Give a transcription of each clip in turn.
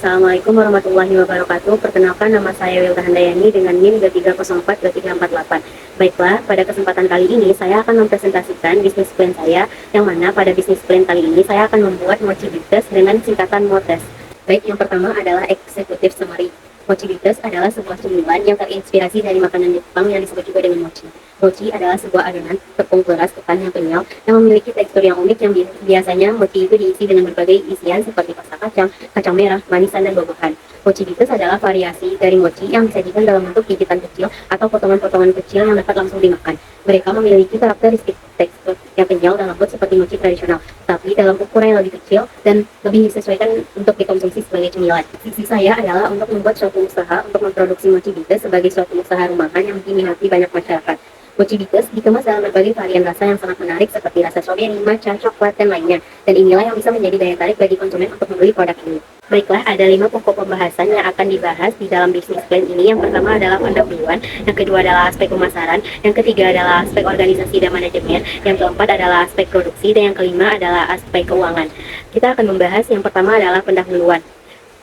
Assalamualaikum warahmatullahi wabarakatuh. Perkenalkan, nama saya Wilda Handayani dengan NIM 23042348. Baiklah, pada kesempatan kali ini saya akan mempresentasikan bisnis plan saya, yang mana pada bisnis plan kali ini saya akan membuat mochi bites dengan singkatan MOTES. Baik, yang pertama adalah executive summary. Mochi bites adalah sebuah cemilan yang terinspirasi dari makanan Jepang yang disebut juga dengan mochi. Mochi adalah sebuah adonan tepung beras ketan yang kenyal yang memiliki tekstur yang unik, yang biasanya mochi itu diisi dengan berbagai isian seperti pasta kacang, kacang merah, manisan, dan buah-buahan. Mochi bites adalah variasi dari mochi yang disajikan dalam bentuk gigitan kecil atau potongan-potongan kecil yang dapat langsung dimakan. Mereka memiliki karakteristik tekstur yang kenyal dan lembut seperti mochi tradisional, tapi dalam ukuran yang lebih kecil dan lebih disesuaikan untuk dikonsumsi sebagai cemilan. Visi saya adalah untuk membuat suatu usaha untuk memproduksi mochi bites sebagai suatu usaha rumahan yang diminati banyak masyarakat. Mochi bites dikemas dalam berbagai varian rasa yang sangat menarik seperti rasa strawberry, matcha, coklat, dan lainnya. Dan inilah yang bisa menjadi daya tarik bagi konsumen untuk membeli produk ini. Baiklah, ada 5 pokok pembahasan yang akan dibahas di dalam bisnis plan ini. Yang pertama adalah pendahuluan, yang kedua adalah aspek pemasaran, yang ketiga adalah aspek organisasi dan manajemen, yang keempat adalah aspek produksi, dan yang kelima adalah aspek keuangan. Kita akan membahas yang pertama adalah pendahuluan.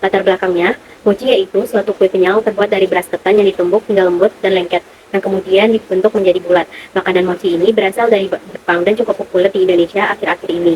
Latar belakangnya, mochi yaitu suatu kue kenyal terbuat dari beras ketan yang ditumbuk hingga lembut dan lengket, yang kemudian dibentuk menjadi bulat. Makanan mochi ini berasal dari Jepang dan cukup populer di Indonesia akhir-akhir ini.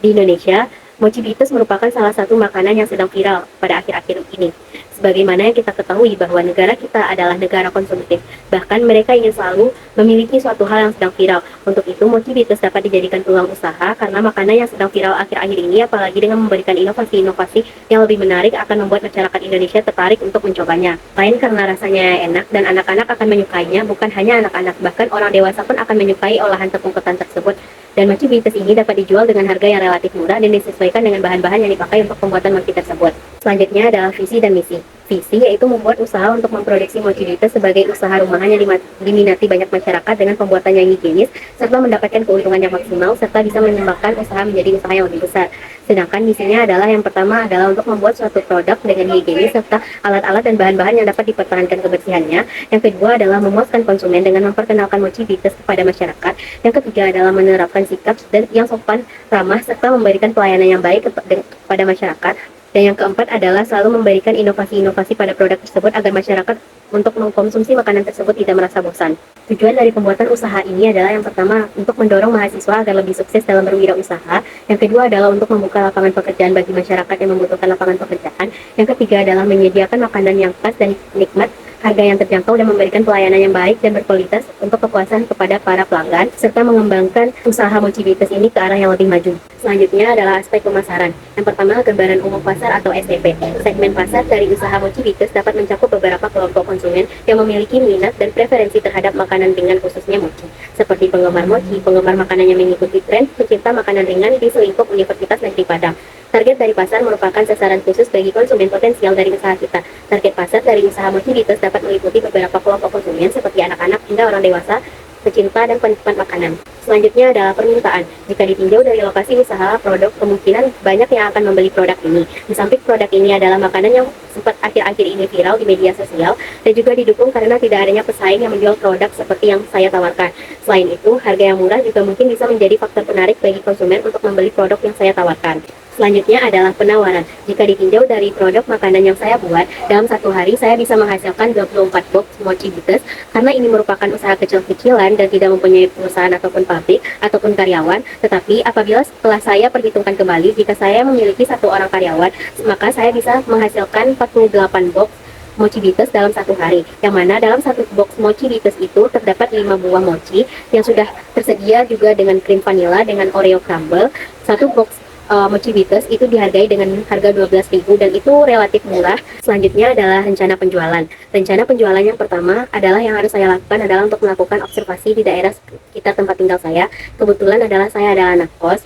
Di Indonesia, mochi bites merupakan salah satu makanan yang sedang viral pada akhir-akhir ini. Sebagaimana yang kita ketahui bahwa negara kita adalah negara konsumtif, bahkan mereka ingin selalu memiliki suatu hal yang sedang viral. Untuk itu, mochi bites dapat dijadikan peluang usaha karena makanan yang sedang viral akhir-akhir ini, apalagi dengan memberikan inovasi-inovasi yang lebih menarik, akan membuat masyarakat Indonesia tertarik untuk mencobanya. Selain karena rasanya enak dan anak-anak akan menyukainya, bukan hanya anak-anak, bahkan orang dewasa pun akan menyukai olahan tepung ketan tersebut. Dan mochi bites ini dapat dijual dengan harga yang relatif murah dan disesuaikan dengan bahan-bahan yang dipakai untuk pembuatan mochi tersebut. Selanjutnya adalah visi dan misi. Visi yaitu membuat usaha untuk memproduksi mochi bites sebagai usaha rumahan yang diminati banyak masyarakat dengan pembuatan yang higienis, serta mendapatkan keuntungan yang maksimal, serta bisa mengembangkan usaha menjadi usaha yang lebih besar. Sedangkan misinya adalah yang pertama adalah untuk membuat suatu produk dengan higienis serta alat-alat dan bahan-bahan yang dapat dipertahankan kebersihannya. Yang kedua adalah memuaskan konsumen dengan memperkenalkan mochi bites kepada masyarakat. Yang ketiga adalah menerapkan sikap dan yang sopan, ramah, serta memberikan pelayanan yang baik kepada masyarakat. Dan yang keempat adalah selalu memberikan inovasi-inovasi pada produk tersebut agar masyarakat untuk mengkonsumsi makanan tersebut tidak merasa bosan. Tujuan dari pembuatan usaha ini adalah yang pertama untuk mendorong mahasiswa agar lebih sukses dalam berwirausaha. Yang kedua adalah untuk membuka lapangan pekerjaan bagi masyarakat yang membutuhkan lapangan pekerjaan. Yang ketiga adalah menyediakan makanan yang pas dan nikmat, harga yang terjangkau, dan memberikan pelayanan yang baik dan berkualitas untuk kepuasan kepada para pelanggan, serta mengembangkan usaha mochi bites ini ke arah yang lebih maju. Selanjutnya adalah aspek pemasaran. Yang pertama, gambaran umum pasar atau STP. Segmen pasar dari usaha mochi bites dapat mencakup beberapa kelompok konsumen yang memiliki minat dan preferensi terhadap makanan ringan, khususnya mochi, seperti penggemar mochi, penggemar makanan yang mengikuti tren, pecinta makanan ringan di selingkup Universitas Negeri Padang. Target dari pasar merupakan sasaran khusus bagi konsumen potensial dari usaha kita. Target pasar dari usaha mochi bites dapat meliputi beberapa kelompok konsumen seperti anak-anak hingga orang dewasa, pecinta dan penikmat makanan. Selanjutnya adalah permintaan. Jika ditinjau dari lokasi usaha produk, kemungkinan banyak yang akan membeli produk ini. Di samping produk ini adalah makanan yang sempat akhir-akhir ini viral di media sosial dan juga didukung karena tidak adanya pesaing yang menjual produk seperti yang saya tawarkan. Selain itu, harga yang murah juga mungkin bisa menjadi faktor penarik bagi konsumen untuk membeli produk yang saya tawarkan. Selanjutnya adalah penawaran. Jika ditinjau dari produk makanan yang saya buat, dalam satu hari saya bisa menghasilkan 24 box mochi bites karena ini merupakan usaha kecil-kecilan dan tidak mempunyai perusahaan ataupun pabrik ataupun karyawan. Tetapi apabila setelah saya perhitungkan kembali, jika saya memiliki 1 orang karyawan, maka saya bisa menghasilkan 48 box mochi bites dalam satu hari, yang mana dalam satu box mochi bites itu terdapat 5 buah mochi yang sudah tersedia juga dengan krim vanilla dengan Oreo crumble. Satu box mochi bites itu dihargai dengan harga 12.000 dan itu relatif murah. Selanjutnya adalah rencana penjualan. Rencana penjualan yang pertama adalah yang harus saya lakukan adalah untuk melakukan observasi di daerah sekitar tempat tinggal saya. Kebetulan adalah saya adalah anak kos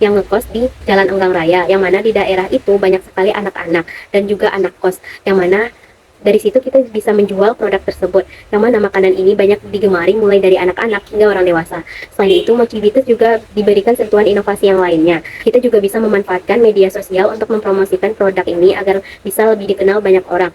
yang ngekos di Jalan Enggang Raya, yang mana di daerah itu banyak sekali anak-anak dan juga anak kos, yang mana dari situ kita bisa menjual produk tersebut, yang mana makanan ini banyak digemari mulai dari anak-anak hingga orang dewasa. Selain itu, mochi bites juga diberikan sentuhan inovasi yang lainnya. Kita juga bisa memanfaatkan media sosial untuk mempromosikan produk ini agar bisa lebih dikenal banyak orang.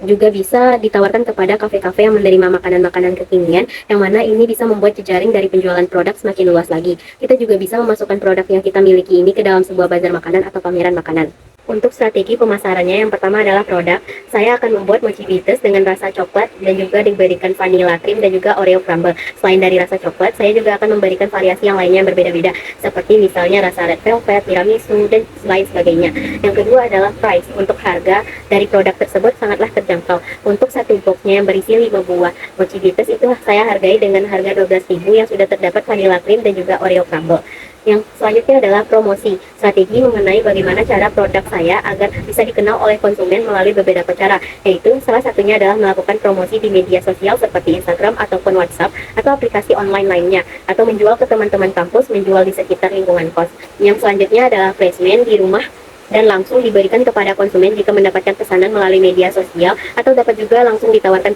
Juga bisa ditawarkan kepada kafe-kafe yang menerima makanan-makanan kekinian, yang mana ini bisa membuat jejaring dari penjualan produk semakin luas lagi. Kita juga bisa memasukkan produk yang kita miliki ini ke dalam sebuah bazar makanan atau pameran makanan. Untuk strategi pemasarannya, yang pertama adalah produk. Saya akan membuat mochi bites dengan rasa coklat dan juga diberikan vanilla cream dan juga Oreo crumble. Selain dari rasa coklat, saya juga akan memberikan variasi yang lainnya yang berbeda-beda, seperti misalnya rasa red velvet, tiramisu, dan lain sebagainya. Yang kedua adalah price. Untuk harga dari produk tersebut sangatlah terjangkau. Untuk satu boxnya yang berisi 5 buah mochi bites itu saya hargai dengan harga 12.000 yang sudah terdapat vanilla cream dan juga Oreo crumble. Yang selanjutnya adalah promosi. Strategi mengenai bagaimana cara produk saya agar bisa dikenal oleh konsumen melalui beberapa cara, yaitu salah satunya adalah melakukan promosi di media sosial seperti Instagram ataupun WhatsApp atau aplikasi online lainnya, atau menjual ke teman-teman kampus, menjual di sekitar lingkungan kos. Yang selanjutnya adalah placement di rumah dan langsung diberikan kepada konsumen jika mendapatkan pesanan melalui media sosial, atau dapat juga langsung ditawarkan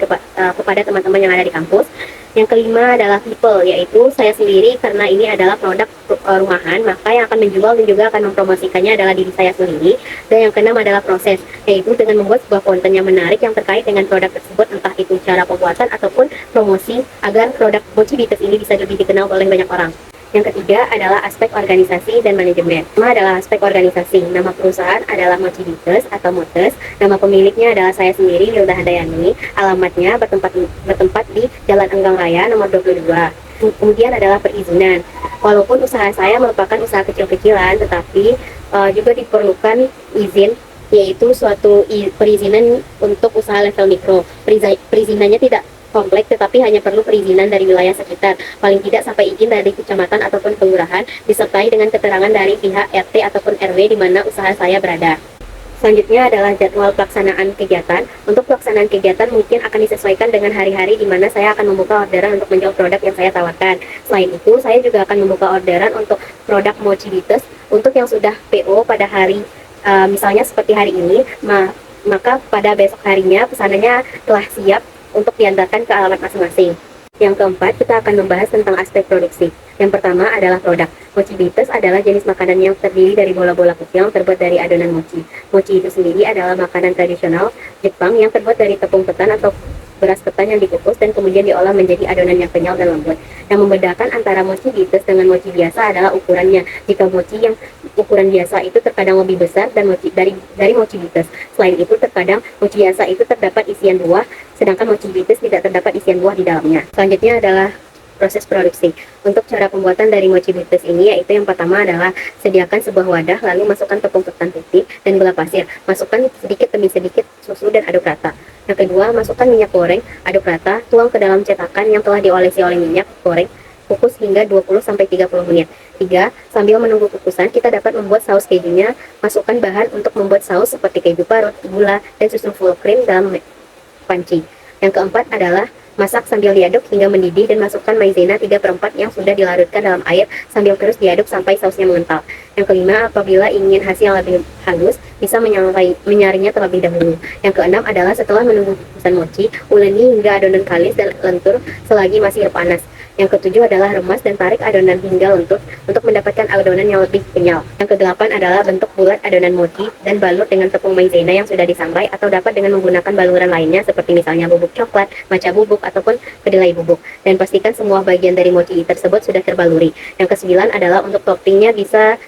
kepada teman-teman yang ada di kampus. Yang kelima adalah people, yaitu saya sendiri karena ini adalah produk rumahan, maka yang akan menjual dan juga akan mempromosikannya adalah diri saya sendiri. Dan yang keenam adalah proses, yaitu dengan membuat sebuah konten yang menarik yang terkait dengan produk tersebut, entah itu cara pembuatan ataupun promosi agar produk mochi bites ini bisa lebih dikenal oleh banyak orang. Yang ketiga adalah aspek organisasi dan manajemen. Pertama adalah aspek organisasi. Nama perusahaan adalah Mochi Bites atau Motes. Nama pemiliknya adalah saya sendiri, Wilda Handayani. Alamatnya bertempat di Jalan Enggang Raya nomor 22. Kemudian adalah perizinan. Walaupun usaha saya merupakan usaha kecil-kecilan, tetapi juga diperlukan izin, yaitu suatu perizinan untuk usaha level mikro. Perizinannya tidak kompleks, tetapi hanya perlu perizinan dari wilayah sekitar, paling tidak sampai izin dari kecamatan ataupun kelurahan, disertai dengan keterangan dari pihak RT ataupun RW di mana usaha saya berada. Selanjutnya adalah jadwal pelaksanaan kegiatan. Untuk pelaksanaan kegiatan mungkin akan disesuaikan dengan hari-hari di mana saya akan membuka orderan untuk menjual produk yang saya tawarkan. Selain itu, saya juga akan membuka orderan untuk produk mochi bites untuk yang sudah PO pada hari misalnya seperti hari ini, maka pada besok harinya pesanannya telah siap untuk diantarkan ke alamat masing-masing. Yang keempat, kita akan membahas tentang aspek produksi. Yang pertama adalah produk. Mochi bites adalah jenis makanan yang terdiri dari bola-bola kecil yang terbuat dari adonan mochi. Mochi itu sendiri adalah makanan tradisional Jepang yang terbuat dari tepung ketan atau beras ketan yang dikukus dan kemudian diolah menjadi adonan yang kenyal dan lembut. Yang membedakan antara mochi bites dengan mochi biasa adalah ukurannya. Jika mochi yang ukuran biasa itu terkadang lebih besar dan dari mochi bites. Selain itu, terkadang mochi biasa itu terdapat isian buah, sedangkan mochi bites tidak terdapat isian buah di dalamnya. Selanjutnya adalah proses produksi. Untuk cara pembuatan dari mochi bites ini, yaitu yang pertama adalah sediakan sebuah wadah, lalu masukkan tepung ketan putih dan gula pasir. Masukkan sedikit demi sedikit susu dan aduk rata. Yang kedua, masukkan minyak goreng, aduk rata, tuang ke dalam cetakan yang telah diolesi oleh minyak goreng, kukus hingga 20-30 menit. 3. Sambil menunggu kukusan, kita dapat membuat saus kejunya. Masukkan bahan untuk membuat saus seperti keju parut, gula, dan susu full cream dalam panci. Yang keempat adalah masak sambil diaduk hingga mendidih dan masukkan maizena 3/4 yang sudah dilarutkan dalam air sambil terus diaduk sampai sausnya mengental. Yang kelima, apabila ingin hasil yang lebih halus, bisa menyaringnya terlebih dahulu. Yang keenam adalah setelah menunggu kukusan mochi, uleni hingga adonan kalis dan lentur selagi masih panas. Yang ketujuh adalah remas dan tarik adonan hingga lentur untuk mendapatkan adonan yang lebih kenyal. Yang kedelapan adalah bentuk bulat adonan mochi dan balut dengan tepung maizena yang sudah disangrai, atau dapat dengan menggunakan baluran lainnya seperti misalnya bubuk coklat, maca bubuk, ataupun kedelai bubuk. Dan pastikan semua bagian dari mochi tersebut sudah terbaluri. Yang kesembilan adalah untuk toppingnya bisa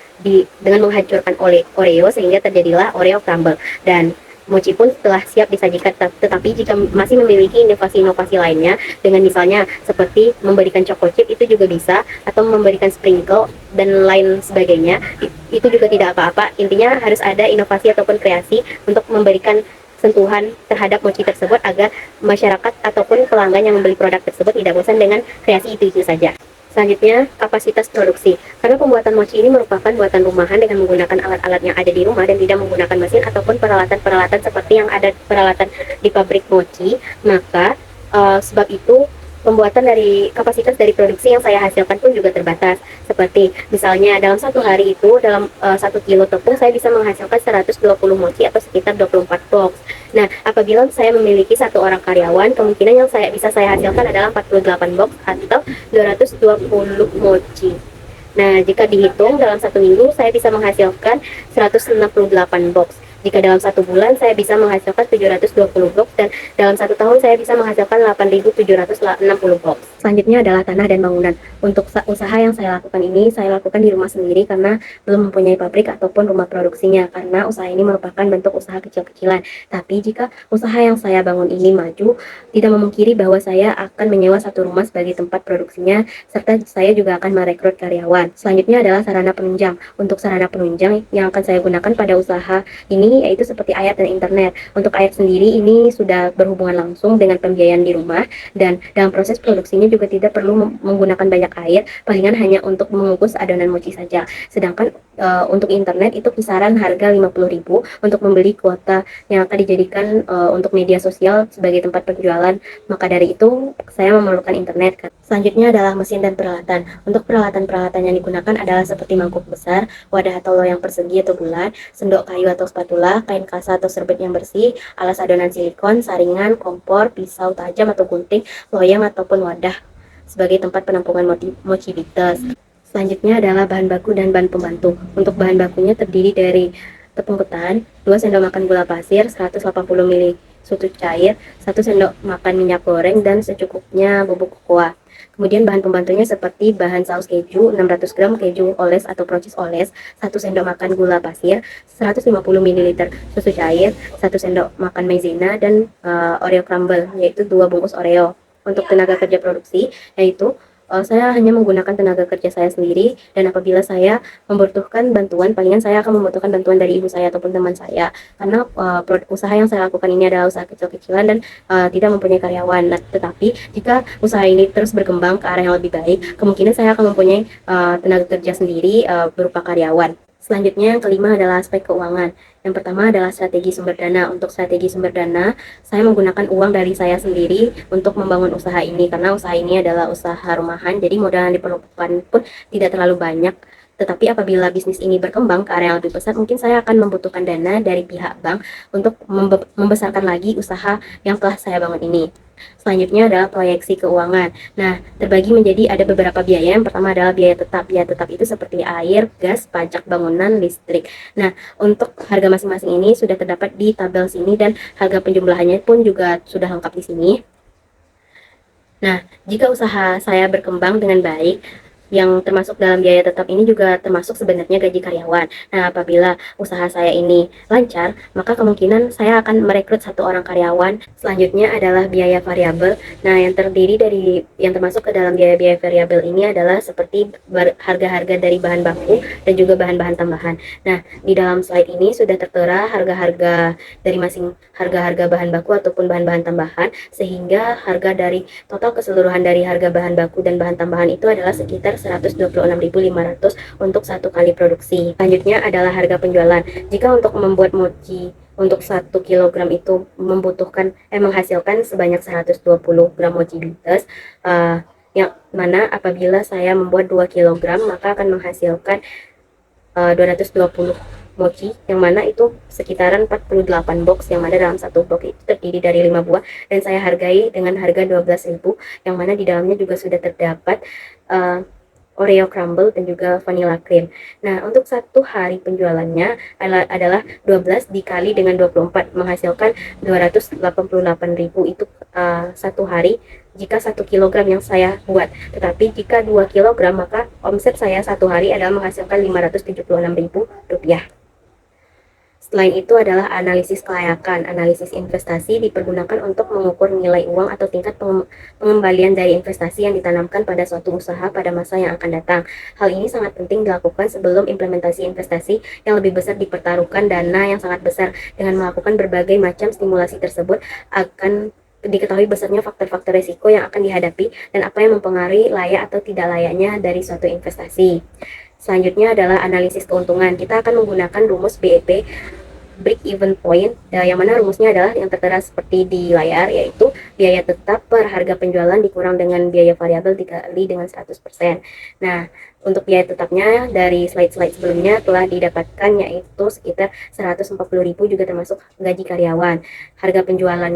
dengan menghancurkan Oreo sehingga terjadilah Oreo crumble. Dan mochi pun telah siap disajikan, tetapi jika masih memiliki inovasi-inovasi lainnya dengan misalnya seperti memberikan choco chip, itu juga bisa, atau memberikan sprinkle dan lain sebagainya, itu juga tidak apa-apa. Intinya harus ada inovasi ataupun kreasi untuk memberikan sentuhan terhadap mochi tersebut agar masyarakat ataupun pelanggan yang membeli produk tersebut tidak bosan dengan kreasi itu saja. Selanjutnya, kapasitas produksi. Karena pembuatan mochi ini merupakan buatan rumahan dengan menggunakan alat-alat yang ada di rumah dan tidak menggunakan mesin ataupun peralatan-peralatan seperti yang ada peralatan di pabrik mochi, maka sebab itu pembuatan dari kapasitas dari produksi yang saya hasilkan pun juga terbatas. Seperti misalnya dalam satu hari itu, dalam 1 kilo tepung saya bisa menghasilkan 120 mochi atau sekitar 24 box. Nah, apabila saya memiliki satu orang karyawan, kemungkinan yang bisa saya hasilkan adalah 48 box atau 220 mochi. Nah, jika dihitung dalam 1 minggu saya bisa menghasilkan 168 box. Jika dalam 1 bulan saya bisa menghasilkan 720 box dan dalam 1 tahun saya bisa menghasilkan 8.760 box. Selanjutnya adalah tanah dan bangunan. Untuk usaha yang saya lakukan ini, saya lakukan di rumah sendiri karena belum mempunyai pabrik ataupun rumah produksinya, karena usaha ini merupakan bentuk usaha kecil-kecilan. Tapi jika usaha yang saya bangun ini maju, tidak memungkiri bahwa saya akan menyewa satu rumah sebagai tempat produksinya, serta saya juga akan merekrut karyawan. Selanjutnya adalah sarana penunjang. Untuk sarana penunjang yang akan saya gunakan pada usaha ini yaitu seperti air dan internet. Untuk air sendiri ini sudah berhubungan langsung dengan pembiayaan di rumah, dan dalam proses produksinya juga tidak perlu menggunakan banyak air, palingan hanya untuk mengukus adonan mochi saja. Sedangkan untuk internet itu kisaran harga 50.000 untuk membeli kuota yang akan dijadikan untuk media sosial sebagai tempat penjualan. Maka dari itu saya memerlukan internet. Selanjutnya adalah mesin dan peralatan. Untuk peralatan-peralatan yang digunakan adalah seperti mangkuk besar, wadah atau loyang persegi atau bulat, sendok kayu atau spatula, kain kasa atau serbet yang bersih, alas adonan silikon, saringan, kompor, pisau tajam atau gunting, loyang ataupun wadah sebagai tempat penampungan mochi bites. Selanjutnya adalah bahan baku dan bahan pembantu. Untuk bahan bakunya terdiri dari tepung ketan, 2 sendok makan gula pasir, 180 ml susu cair, 1 sendok makan minyak goreng, dan secukupnya bubuk kokoa. Kemudian bahan pembantunya seperti bahan saus keju, 600 gram keju oles atau procis oles, 1 sendok makan gula pasir, 150 ml susu cair, 1 sendok makan maizena, dan Oreo crumble, yaitu 2 bungkus Oreo. Untuk tenaga kerja produksi, yaitu saya hanya menggunakan tenaga kerja saya sendiri, dan apabila saya membutuhkan bantuan, palingan saya akan membutuhkan bantuan dari ibu saya ataupun teman saya, karena usaha yang saya lakukan ini adalah usaha kecil-kecilan dan tidak mempunyai karyawan. Nah, tetapi jika usaha ini terus berkembang ke arah yang lebih baik, kemungkinan saya akan mempunyai tenaga kerja sendiri berupa karyawan. Selanjutnya yang kelima adalah aspek keuangan. Yang pertama adalah strategi sumber dana. Untuk strategi sumber dana, saya menggunakan uang dari saya sendiri untuk membangun usaha ini, karena usaha ini adalah usaha rumahan, jadi modal yang diperlukan pun tidak terlalu banyak. Tetapi apabila bisnis ini berkembang ke area yang lebih besar, mungkin saya akan membutuhkan dana dari pihak bank untuk membesarkan lagi usaha yang telah saya bangun ini. Selanjutnya adalah proyeksi keuangan. Nah, terbagi menjadi ada beberapa biaya. Yang pertama adalah biaya tetap. Biaya tetap itu seperti air, gas, pajak bangunan, listrik. Nah, untuk harga masing-masing ini sudah terdapat di tabel sini, dan harga penjumlahannya pun juga sudah lengkap di sini. Nah, jika usaha saya berkembang dengan baik, yang termasuk dalam biaya tetap ini juga termasuk sebenarnya gaji karyawan. Nah, apabila usaha saya ini lancar, maka kemungkinan saya akan merekrut 1 orang karyawan. Selanjutnya adalah biaya variabel. Nah, yang terdiri dari yang termasuk ke dalam biaya-biaya variabel ini adalah seperti harga-harga dari bahan baku dan juga bahan-bahan tambahan. Nah, di dalam slide ini sudah tertera harga-harga dari harga-harga bahan baku ataupun bahan-bahan tambahan, sehingga harga dari total keseluruhan dari harga bahan baku dan bahan tambahan itu adalah sekitar 126.500 untuk 1 kali produksi. Selanjutnya adalah harga penjualan. Jika untuk membuat mochi untuk 1 kilogram itu menghasilkan sebanyak 120 gram mochi bites, yang mana apabila saya membuat 2 kilogram maka akan menghasilkan 220 mochi, yang mana itu sekitaran 48 box, yang mana dalam 1 box itu terdiri dari 5 buah, dan saya hargai dengan harga 12.000, yang mana di dalamnya juga sudah terdapat Oreo crumble dan juga vanilla cream. Nah, untuk 1 hari penjualannya adalah 12 dikali dengan 24 menghasilkan 288.000 itu 1 hari jika 1 kilogram yang saya buat. Tetapi jika 2 kilogram maka omset saya 1 hari adalah menghasilkan 576.000 rupiah. Selain itu adalah analisis kelayakan. Analisis investasi dipergunakan untuk mengukur nilai uang atau tingkat pengembalian dari investasi yang ditanamkan pada suatu usaha pada masa yang akan datang. Hal ini sangat penting dilakukan sebelum implementasi investasi yang lebih besar dipertaruhkan. Dana yang sangat besar dengan melakukan berbagai macam stimulasi tersebut akan diketahui besarnya faktor-faktor risiko yang akan dihadapi dan apa yang mempengaruhi layak atau tidak layaknya dari suatu investasi. Selanjutnya adalah analisis keuntungan. Kita akan menggunakan rumus BEP, break even point, yang mana rumusnya adalah yang tertera seperti di layar, yaitu biaya tetap per harga penjualan dikurang dengan biaya variabel dikali dengan 100%. Nah, untuk biaya tetapnya dari slide-slide sebelumnya telah didapatkan, yaitu sekitar 140.000 juga termasuk gaji karyawan. Harga penjualan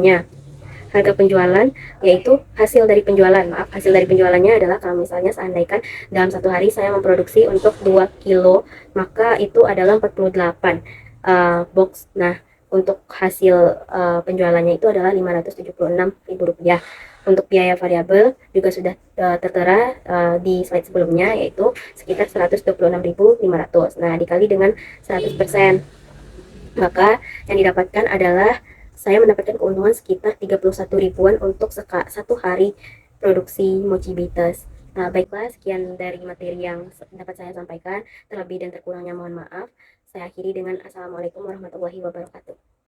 yaitu hasil dari penjualannya adalah kalau misalnya seandainya dalam 1 hari saya memproduksi untuk 2 kilo, maka itu adalah 48. box. Nah, untuk hasil penjualannya itu adalah Rp576.000. Untuk biaya variabel juga sudah tertera di slide sebelumnya, yaitu sekitar Rp126.500. Nah, dikali dengan 100%, maka yang didapatkan adalah saya mendapatkan keuntungan sekitar 31 ribuan untuk satu hari produksi Mochi Bites. Nah, baiklah, sekian dari materi yang dapat saya sampaikan. Terlebih dan terkurangnya mohon maaf. Saya akhiri dengan Assalamualaikum warahmatullahi wabarakatuh.